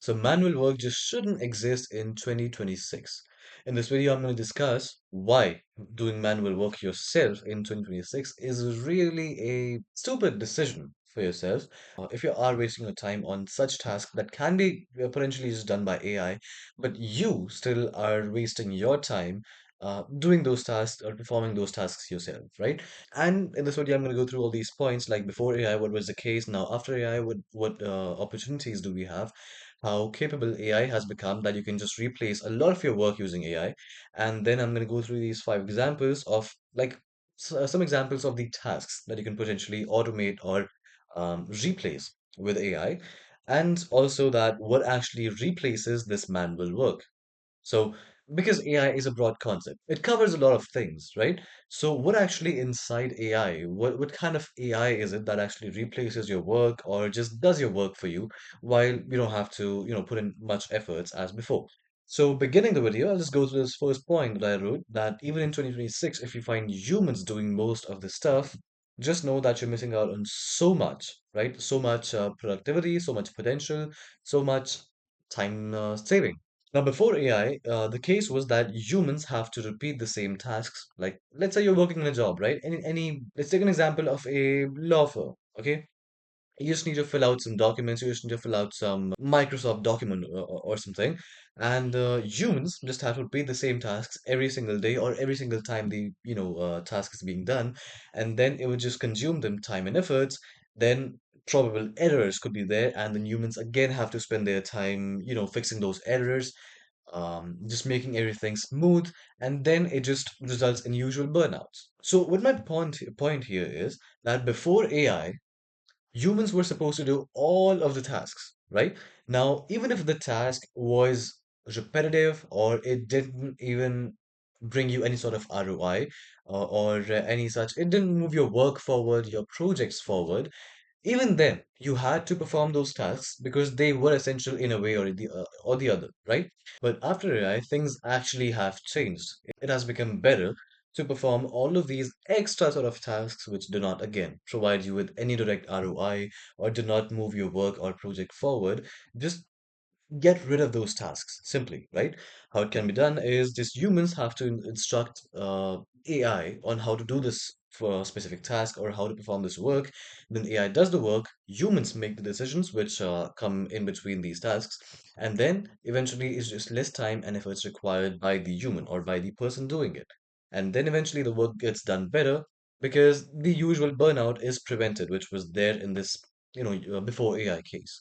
So manual work just shouldn't exist in 2026. In this video, I'm going to discuss why doing manual work yourself in 2026 is really a stupid decision for yourself. If you are wasting your time on such tasks that can be potentially just done by AI, but you still are wasting your time doing those tasks or performing those tasks yourself, right? And in this video, I'm going to go through all these points, like before AI, what was the case? Now, after AI, what opportunities do we have? How capable AI has become that you can just replace a lot of your work using AI. And then I'm going to go through these five examples of some examples of the tasks that you can potentially automate or replace with AI. And also that what actually replaces this manual work. So, because AI is a broad concept, it covers a lot of things, right? So, what actually inside AI? What kind of AI is it that actually replaces your work or just does your work for you while you don't have to, put in much efforts as before? So, beginning the video, I'll just go through this first point that I wrote that even in 2026, if you find humans doing most of the stuff, just know that you're missing out on so much, right? So much productivity, so much potential, so much time saving. Now, before AI, the case was that humans have to repeat the same tasks. Like, let's say you're working in a job, right? Let's take an example of a law firm, okay? You just need to fill out some documents, you just need to fill out some Microsoft document or something. And humans just have to repeat the same tasks every single day or every single time the task is being done. And then it would just consume them time and efforts. Then probable errors could be there, and then humans again have to spend their time, fixing those errors, just making everything smooth, and then it just results in usual burnouts. So, what my point here is that before AI, humans were supposed to do all of the tasks, right? Now, even if the task was repetitive or it didn't even bring you any sort of ROI or any such, it didn't move your work forward, your projects forward, even then, you had to perform those tasks because they were essential in a way or the other, right? But after AI, things actually have changed. It has become better to perform all of these extra sort of tasks which do not, again, provide you with any direct ROI or do not move your work or project forward. Just get rid of those tasks simply, right? How it can be done is just humans have to instruct AI on how to do this for a specific task or how to perform this work. Then AI does the work, humans make the decisions which come in between these tasks, and then eventually it's just less time and efforts required by the human or by the person doing it. And then eventually the work gets done better because the usual burnout is prevented, which was there in this, before AI case.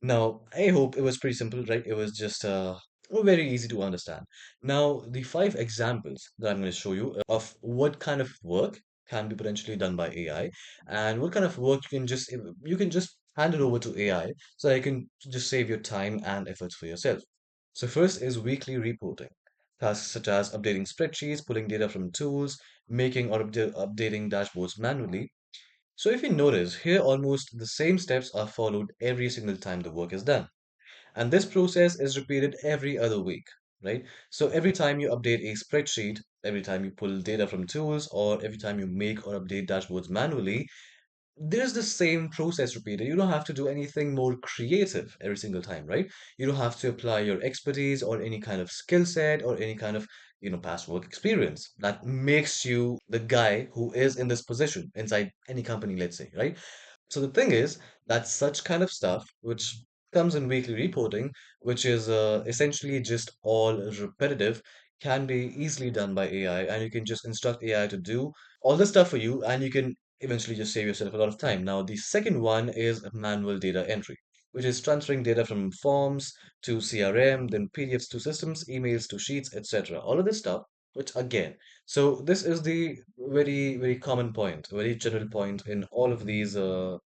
Now, I hope it was pretty simple, right? It was just very easy to understand. Now, the five examples that I'm going to show you of what kind of work can be potentially done by AI and what kind of work you can just hand it over to AI so that you can just save your time and efforts for yourself. So first is weekly reporting. Tasks such as updating spreadsheets, pulling data from tools, making or updating dashboards manually. So if you notice, here almost the same steps are followed every single time the work is done. And this process is repeated every other week, right? So every time you update a spreadsheet, every time you pull data from tools, or every time you make or update dashboards manually, there's the same process repeated. You don't have to do anything more creative every single time, right? You don't have to apply your expertise or any kind of skill set or any kind of, past work experience that makes you the guy who is in this position inside any company, let's say, right? So the thing is that such kind of stuff, which comes in weekly reporting, which is essentially just all repetitive, can be easily done by AI, and you can just instruct AI to do all the stuff for you, and you can eventually just save yourself a lot of time. Now, the second one is manual data entry, which is transferring data from forms to CRM, then PDFs to systems, emails to sheets, etc. All of this stuff, which again, so this is the very, very common point, a very general point in all of these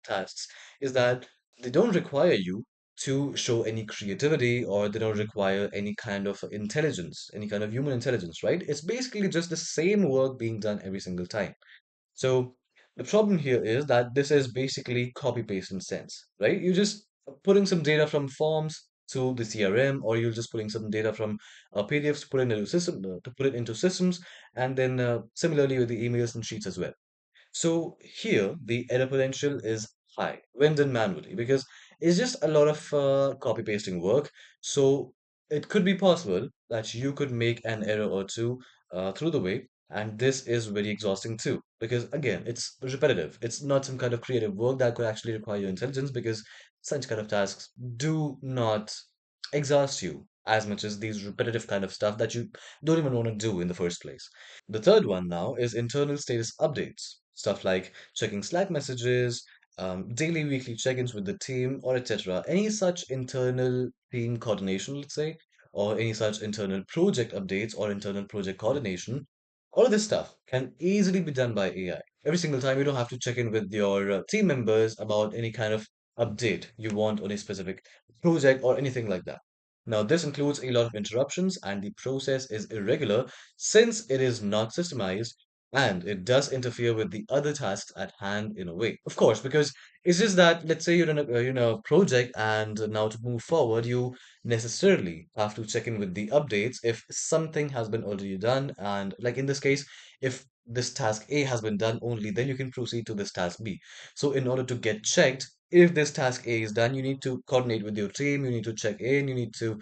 tasks, is that they don't require you to show any creativity or they don't require any kind of intelligence, any kind of human intelligence, right? It's basically just the same work being done every single time. So the problem here is that this is basically copy paste in sense, right? You just putting some data from forms to the CRM, or you're just putting some data from PDFs to put it into systems, and then similarly with the emails and sheets as well. So here the error potential is high when done manually because is just a lot of copy pasting work. So it could be possible that you could make an error or two through the way, and this is very exhausting too, because again, it's repetitive. It's not some kind of creative work that could actually require your intelligence, because such kind of tasks do not exhaust you as much as these repetitive kind of stuff that you don't even want to do in the first place. The third one now is internal status updates. Stuff like checking Slack messages, daily, weekly check-ins with the team, or etc. Any such internal team coordination, let's say, or any such internal project updates or internal project coordination, all of this stuff can easily be done by AI. Every single time, you don't have to check in with your team members about any kind of update you want on a specific project or anything like that. Now, this includes a lot of interruptions, and the process is irregular since it is not systemized, and it does interfere with the other tasks at hand in a way. Of course, because it's just that, let's say you're in a project, and now to move forward, you necessarily have to check in with the updates if something has been already done. And like in this case, if this task A has been done only, then you can proceed to this task B. So in order to get checked, if this task A is done, you need to coordinate with your team, you need to check in, you need to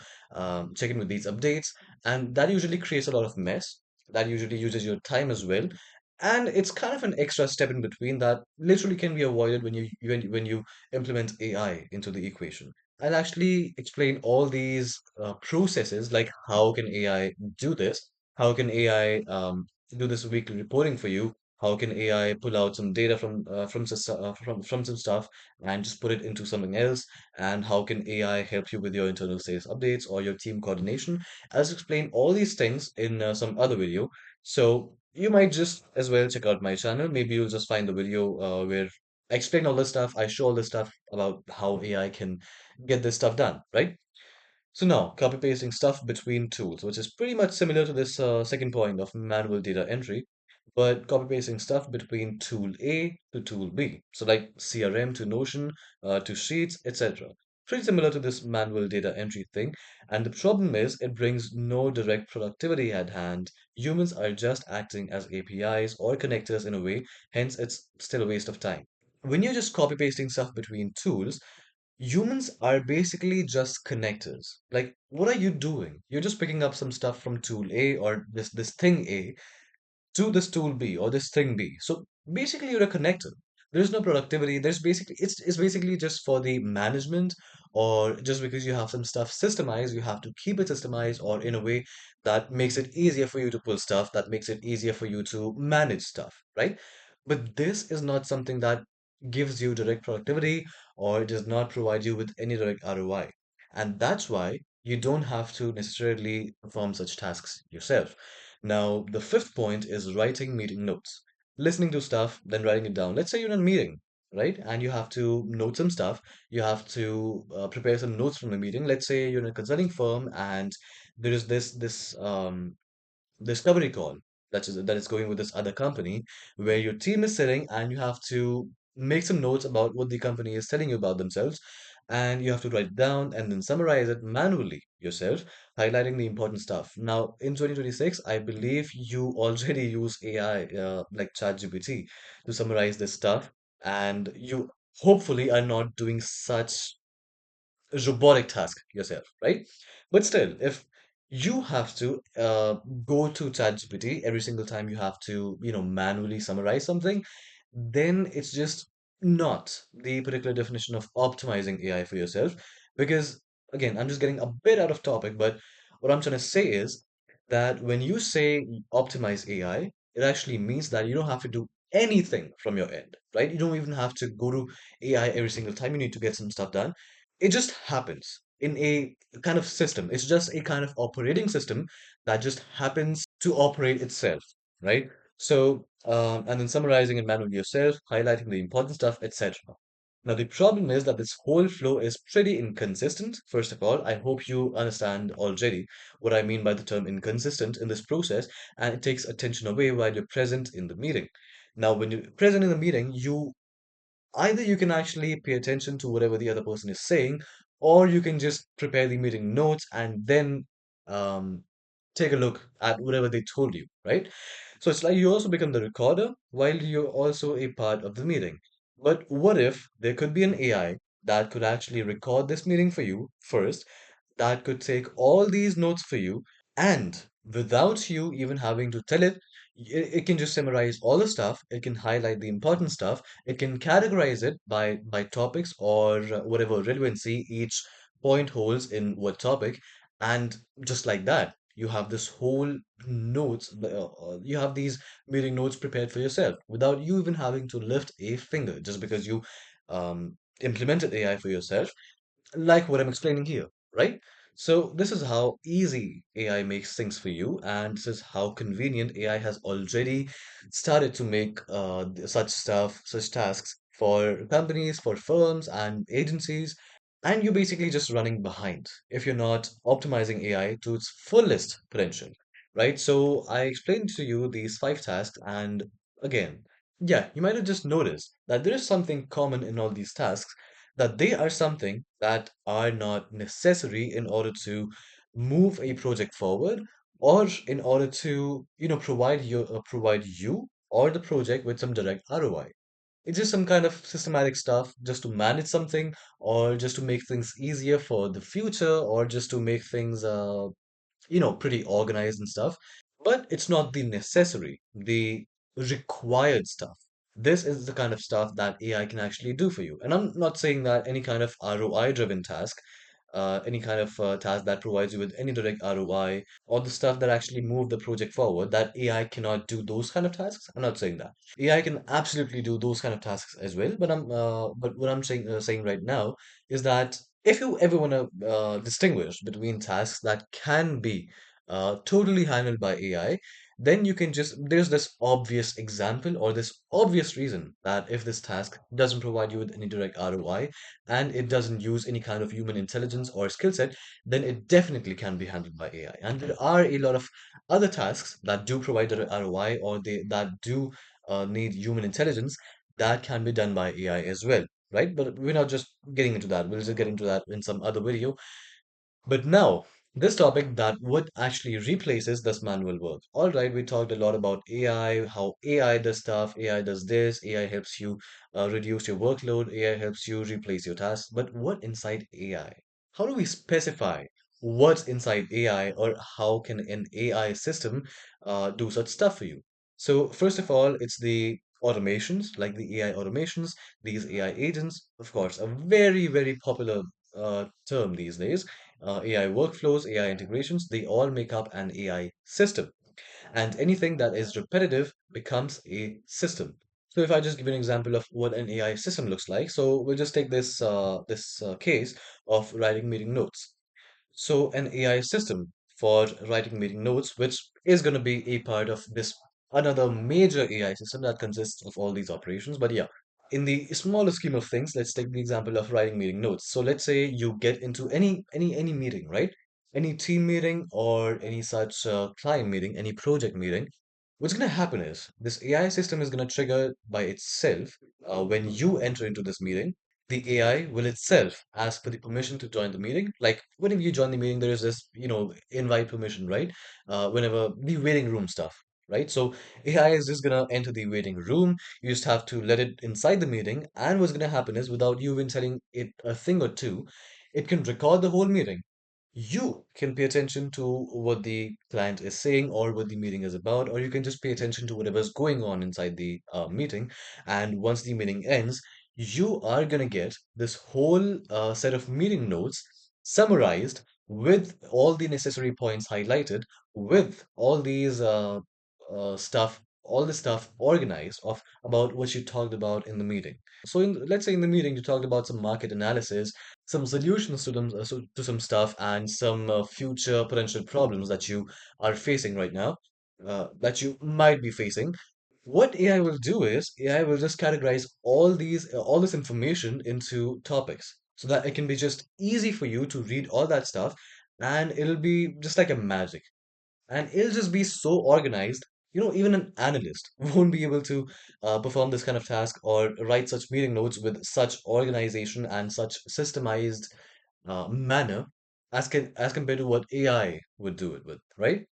check in with these updates, and that usually creates a lot of mess. That usually uses your time as well. And it's kind of an extra step in between that literally can be avoided when you implement AI into the equation. I'll actually explain all these processes, like how can AI do this? How can AI do this weekly reporting for you? How can AI pull out some data from some stuff and just put it into something else? And how can AI help you with your internal sales updates or your team coordination? I'll just explain all these things in some other video. So you might just as well check out my channel. Maybe you'll just find the video where I explain all this stuff. I show all this stuff about how AI can get this stuff done, right? So now, copy pasting stuff between tools, which is pretty much similar to this second point of manual data entry, but copy pasting stuff between tool A to tool B. So like CRM to Notion to Sheets, etc. Pretty similar to this manual data entry thing. And the problem is it brings no direct productivity at hand. Humans are just acting as APIs or connectors in a way, hence it's still a waste of time. When you're just copy pasting stuff between tools, humans are basically just connectors. Like, what are you doing? You're just picking up some stuff from tool A or this thing A to this tool B or this thing B. So basically, you're a connector. There's no productivity. There's basically it's basically just for the management, or just because you have some stuff systemized, you have to keep it systemized, or in a way that makes it easier for you to pull stuff, that makes it easier for you to manage stuff, right? But this is not something that gives you direct productivity, or it does not provide you with any direct ROI. And that's why you don't have to necessarily perform such tasks yourself. Now, the fifth point is writing meeting notes. Listening to stuff, then writing it down. Let's say you're in a meeting, right? And you have to note some stuff. You have to prepare some notes from the meeting. Let's say you're in a consulting firm, and there is this discovery call that is going with this other company, where your team is sitting and you have to make some notes about what the company is telling you about themselves, and you have to write it down and then summarize it manually yourself, highlighting the important stuff. Now in 2026, I believe you already use AI like ChatGPT to summarize this stuff, and you hopefully are not doing such robotic task yourself, right? But still, if you have to go to ChatGPT every single time you have to, manually summarize something, then it's just not the particular definition of optimizing AI for yourself. Because again, I'm just getting a bit out of topic, but what I'm trying to say is that when you say optimize AI, it actually means that you don't have to do anything from your end, right? You don't even have to go to AI every single time you need to get some stuff done. It just happens in a kind of system. It's just a kind of operating system that just happens to operate itself, right? So, and then summarizing it manually yourself, highlighting the important stuff, etc. Now, the problem is that this whole flow is pretty inconsistent. First of all, I hope you understand already what I mean by the term inconsistent in this process, and it takes attention away while you're present in the meeting. Now, when you're present in the meeting, either you can actually pay attention to whatever the other person is saying, or you can just prepare the meeting notes and then um, take a look at whatever they told you, right? So it's like you also become the recorder while you're also a part of the meeting. But what if there could be an AI that could actually record this meeting for you first, that could take all these notes for you, and without you even having to tell it, it can just summarize all the stuff. It can highlight the important stuff. It can categorize it by topics or whatever relevancy each point holds in what topic. And just like that, you have this whole notes, you have these meeting notes prepared for yourself without you even having to lift a finger, just because you implemented AI for yourself, like what I'm explaining here, right? So this is how easy AI makes things for you, and this is how convenient AI has already started to make such stuff, such tasks for companies, for firms and agencies, and you're basically just running behind if you're not optimizing AI to its fullest potential, right? So I explained to you these five tasks, and again, yeah, you might have just noticed that there is something common in all these tasks, that they are something that are not necessary in order to move a project forward, or in order to provide you or the project with some direct ROI. It's just some kind of systematic stuff just to manage something, or just to make things easier for the future, or just to make things pretty organized and stuff. But it's not the necessary, the required stuff. This is the kind of stuff that AI can actually do for you. And I'm not saying that any kind of ROI driven task, any kind of task that provides you with any direct ROI, or the stuff that actually move the project forward, that AI cannot do those kind of tasks. I'm not saying that. AI can absolutely do those kind of tasks as well. But what I'm saying right now is that if you ever want to distinguish between tasks that can be totally handled by AI, then you can just, there's this obvious example or this obvious reason that if this task doesn't provide you with any direct ROI, and it doesn't use any kind of human intelligence or skill set, then it definitely can be handled by AI. And there are a lot of other tasks that do provide direct ROI, or they that do need human intelligence, that can be done by AI as well, right? But we're not just getting into that. We'll just get into that in some other video. But now, this topic that what actually replaces this manual work. All right, we talked a lot about AI, how AI does stuff, AI does this, AI helps you reduce your workload, AI helps you replace your tasks. But what inside AI? How do we specify what's inside AI, or how can an AI system do such stuff for you? So, first of all, it's the automations, like the AI automations, these AI agents, of course, a very, very popular term these days. AI workflows, AI integrations, they all make up an AI system. And anything that is repetitive becomes a system. So if I just give you an example of what an AI system looks like, so we'll just take this case of writing meeting notes. So an AI system for writing meeting notes, which is going to be a part of this another major AI system that consists of all these operations. But yeah, in the smaller scheme of things, let's take the example of writing meeting notes. So let's say you get into any meeting, right? Any team meeting or any such client meeting, any project meeting. What's going to happen is this AI system is going to trigger by itself when you enter into this meeting. The AI will itself ask for the permission to join the meeting. Like whenever you join the meeting, there is this, invite permission, right? Whenever the waiting room stuff, right? So AI is just gonna enter the waiting room. You just have to let it inside the meeting, and what's gonna happen is, without you even telling it a thing or two, it can record the whole meeting. You can pay attention to what the client is saying or what the meeting is about, or you can just pay attention to whatever's going on inside the meeting. And once the meeting ends, you are going to get this whole set of meeting notes summarized with all the necessary points highlighted, with all the stuff organized of about what you talked about in the meeting. So, let's say in the meeting, you talked about some market analysis, some solutions to to some stuff, and some future potential problems that you are facing right now, that you might be facing. What AI will do is AI will just categorize all this information into topics, so that it can be just easy for you to read all that stuff, and it'll be just like a magic, and it'll just be so organized. Even an analyst won't be able to perform this kind of task or write such meeting notes with such organization and such systemized manner as compared to what AI would do it with, right?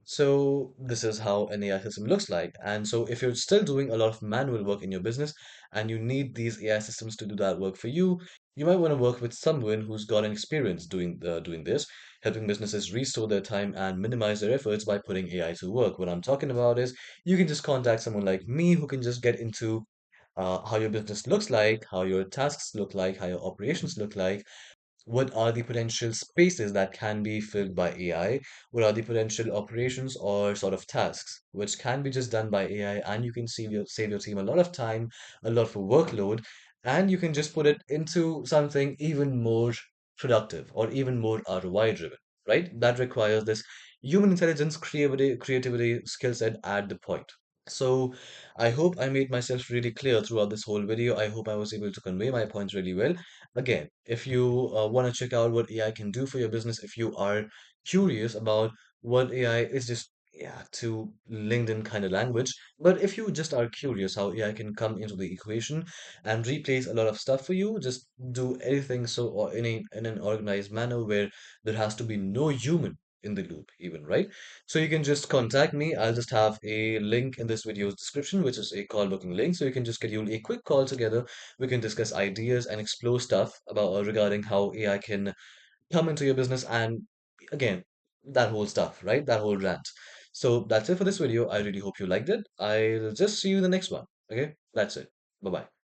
So this is how an AI system looks like. And so if you're still doing a lot of manual work in your business and you need these AI systems to do that work for you, You might want to work with someone who's got an experience doing this, helping businesses restore their time and minimize their efforts by putting AI to work. What I'm talking about is you can just contact someone like me who can just get into how your business looks like, how your tasks look like, how your operations look like, what are the potential spaces that can be filled by AI? What are the potential operations or sort of tasks which can be just done by AI? And you can save your team a lot of time, a lot of workload, and you can just put it into something even more productive or even more ROI driven, right? That requires this human intelligence, creativity skill set at the point. So I hope I made myself really clear throughout this whole video. I hope I was able to convey my points really well. Again, if you want to check out what AI can do for your business, if you are curious about what AI is, just yeah, to LinkedIn kind of language. But if you just are curious how AI can come into the equation and replace a lot of stuff for you, just do anything so or in an organized manner where there has to be no human in the loop, even, right? So you can just contact me. I'll just have a link in this video's description, which is a call booking link. So you can just schedule a quick call together. We can discuss ideas and explore stuff about regarding how AI can come into your business and again, that whole stuff, right? That whole rant. So that's it for this video. I really hope you liked it. I'll just see you in the next one. Okay, that's it. Bye bye.